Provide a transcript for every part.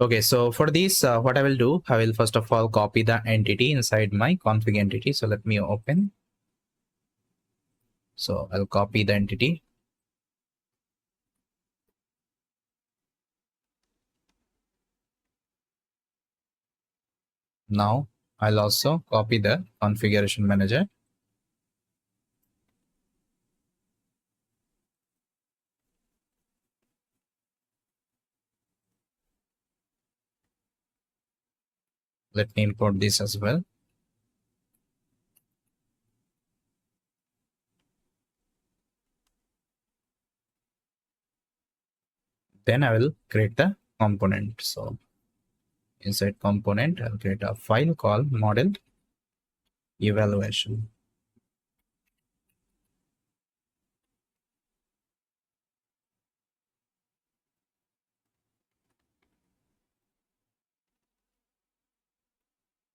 Okay, so for this, what I will do, I will first of all copy the entity inside my config entity. So let me open. So I'll copy the entity. Now I'll also copy the configuration manager. Let me import this as well. Then I will create the component. So inside component, I'll create a file called model evaluation.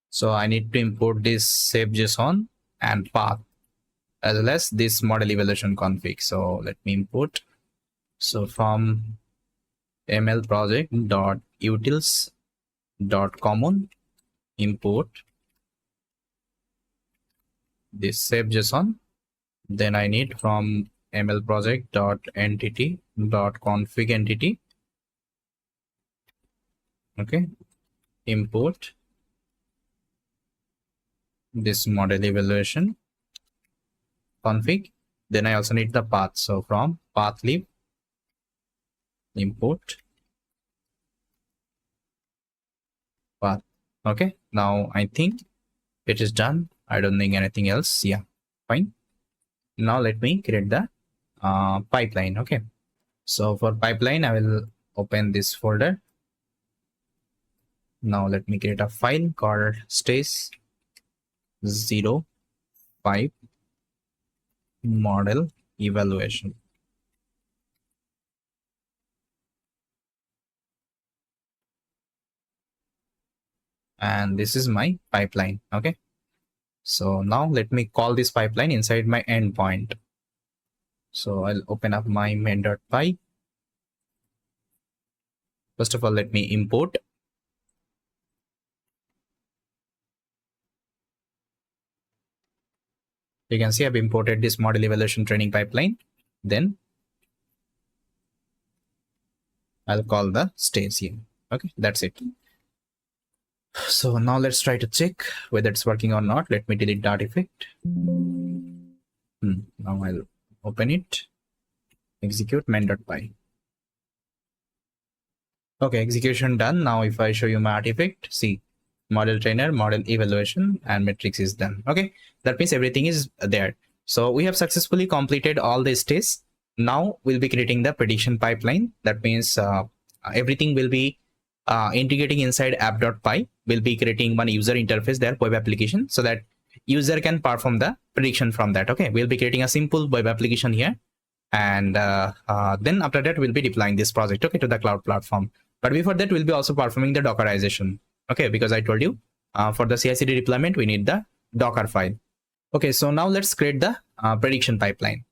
So I need to import this save.json and path as well as this model evaluation config. So let me import. So from ml project dot utils dot common import this save.json. Then I need from ml project dot entity dot config entity. Okay, import this model evaluation config. Then I also need the path. So from path lib import path. Okay, now I think it is done. I don't think anything else. Yeah, fine. Now let me create the pipeline. Okay, so for pipeline, I will open this folder. Now let me create a file called stage05 model evaluation. And this is my pipeline. Okay, so now let me call this pipeline inside my endpoint. So I'll open up my main.py. First of all, let me import. You can see I've imported this model evaluation training pipeline. Then I'll call the stage here. Okay, that's it. So now let's try to check whether it's working or not. Let me delete the artifact. Now I'll open it. Execute main.py. Okay, execution done. Now if I show you my artifact, see model trainer, model evaluation, and metrics is done. Okay, that means everything is there. So we have successfully completed all the stages. Now we'll be creating the prediction pipeline. That means everything will be integrating inside app.py. We'll be creating one user interface there, web application, so that user can perform the prediction from that. Okay, we'll be creating a simple web application here, and then after that we'll be deploying this project, okay, to the cloud platform. But before that, we'll be also performing the dockerization. Okay, because I told you for the CI/CD deployment we need the Docker file. Okay, so now let's create the prediction pipeline.